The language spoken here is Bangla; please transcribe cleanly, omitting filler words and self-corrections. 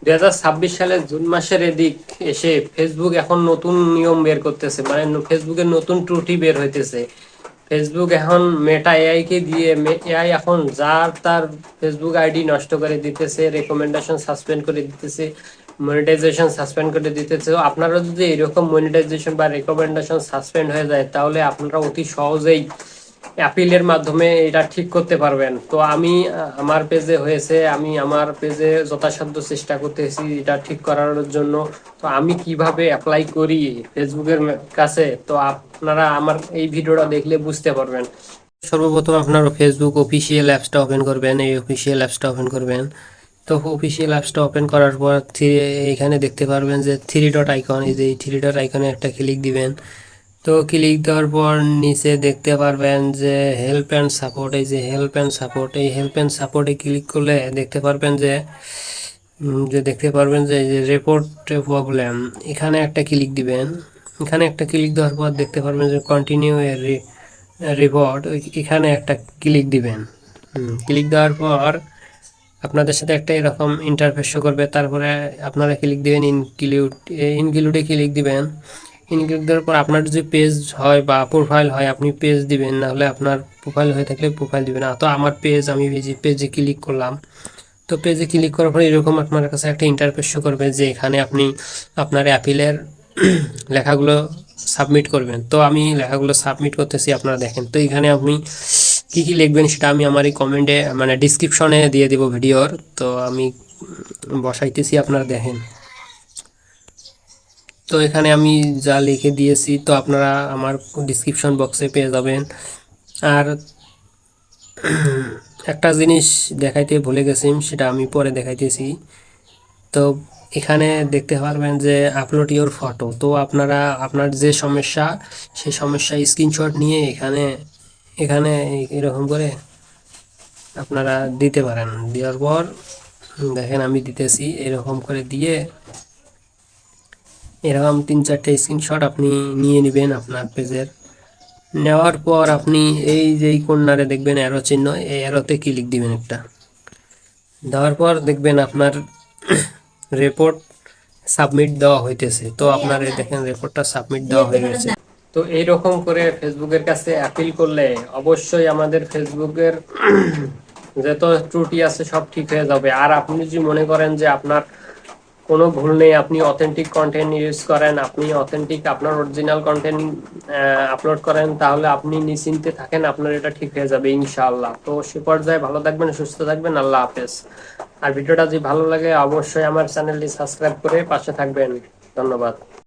2026 সালের জুন মাসের এদিক এসে ফেসবুক এখন নতুন নিয়ম বের করতেছে, মানে ফেসবুকের নতুন ত্রুটি বের হইতেছে। ফেসবুক এখন মেটা এআই কে দিয়ে, এআই এখন যার তার ফেসবুক আইডি নষ্ট করে দিতেছে, রেকমেন্ডেশন সাসপেন্ড করে দিতেছে, মনিটাইজেশন সাসপেন্ড করে দিতেছে। তো আপনারা যদি এরকম মনিটাইজেশন বা রেকমেন্ডেশন সাসপেন্ড হয়ে যায়, তাহলে আপনারা অতি সহজেই অ্যাপিলের মাধ্যমে এটা ঠিক করতে পারবেন। তো আমি আমার পেজে হয়েছে, আমি আমার পেজে যথাসাধ্য চেষ্টা করতেছি এটা ঠিক করার জন্য। তো আমি কিভাবে অ্যাপ্লাই করি ফেসবুকের কাছে, তো আপনারা আমার এই ভিডিওটা দেখলে বুঝতে পারবেন। সর্বপ্রথম আপনার ফেসবুক অফিসিয়াল অ্যাপসটা ওপেন করবেন, এই অফিসিয়াল অ্যাপসটা ওপেন করবেন। তো অফিসিয়াল অ্যাপসটা ওপেন করার পর এখানে দেখতে পারবেন যে থ্রি ডট আইকন, এই যে এই থ্রি ডট আইকনে একটা ক্লিক দিবেন। তো ক্লিক দেওয়ার পর নিচে দেখতে পারবেন যে হেল্প অ্যান্ড সাপোর্ট, এই যে হেল্প অ্যান্ড সাপোর্ট, এই হেল্প অ্যান্ড সাপোর্টে ক্লিক করলে দেখতে পারবেন যে দেখতে পারবেন যে এই যে রিপোর্ট প্রবলেম, এখানে একটা ক্লিক দিবেন। এখানে একটা ক্লিক দেওয়ার পর দেখতে পারবেন যে কন্টিনিউ রিপোর্ট, এখানে একটা ক্লিক দিবেন। ক্লিক দেওয়ার পর আপনাদের সাথে একটা এরকম ইন্টারফেস শো করবে। তারপরে আপনারা ক্লিক দিবেন ইনক্লুডে ক্লিক দিবেন। ইনক্লুড দেওয়ার পর আপনার যদি পেজ হয় বা প্রোফাইল হয় আপনি পেজ দিবেন, নাহলে আপনার প্রোফাইল হয়ে থাকলে প্রোফাইল দিবেন। তো আমার পেজ, আমি পেজে ক্লিক করলাম। তো পেজে ক্লিক করার পর এরকম আপনার কাছে একটা ইন্টারফেস শো করবে যে এখানে আপনি আপনার অ্যাপিলের লেখাগুলো সাবমিট করবেন। তো আমি লেখাগুলো সাবমিট করতেছি, আপনারা দেখেন। তো এখানে আপনি কি কি লিখবেন সেটা আমি আমার এই কমেন্টে মানে ডিসক্রিপশনে দিয়ে দিব ভিডিওর। তো আমি বসাইতেছি, আপনারা দেখেন। তো এখানে আমি যা লিখে দিয়েছি তো আপনারা আমার ডিসক্রিপশন বক্সে পেয়ে যাবেন। আর একটা জিনিস দেখাইতে ভুলে গেছি, সেটা আমি পরে দেখাইতেছি। তো এখানে দেখতে পারবেন যে আপলোড ইওর ফটো। তো আপনারা আপনার যে সমস্যা সেই সমস্যা স্ক্রিনশট নিয়ে এখানে এখানে এরকম করে আপনারা দিতে পারেন। দেওয়ার পর দেখেন আমি দিতেছি, এরকম করে দিয়ে এরকম 3-4টে স্ক্রিনশট আপনি নিয়ে নেবেন আপনার পেজের। নেওয়ার পর আপনি এই যে এই কর্নারে দেখবেন অ্যারো চিহ্ন, এই অ্যারোতে ক্লিক দিবেন একটা। দেওয়ার পর দেখবেন আপনার রিপোর্ট সাবমিট দেওয়া হইতেছে। তো আপনার এই দেখেন রিপোর্টটা সাবমিট দেওয়া হয়ে গেছে। তো এইরকম করে ফেসবুকের কাছে অ্যাপিল করলে অবশ্যই আমাদের ফেসবুকের যত ত্রুটি আছে সব ঠিক হয়ে যাবে। আর আপনি যদি মনে করেন যে আপনার কোনো ভুল নেই, আপনি অথেন্টিক কন্টেন্ট ইউজ করেন, আপনি অথেন্টিক আপনার অরিজিনাল কন্টেন্ট আপলোড করেন, তাহলে আপনি নিশ্চিন্তে থাকেন, আপনার এটা ঠিক হয়ে যাবে ইনশাআল্লাহ। তো সে পর্যায়ে ভালো থাকবেন, সুস্থ থাকবেন, আল্লাহ হাফেজ। আর ভিডিওটা যদি ভালো লাগে অবশ্যই আমার চ্যানেলটি সাবস্ক্রাইব করে পাশে থাকবেন। ধন্যবাদ।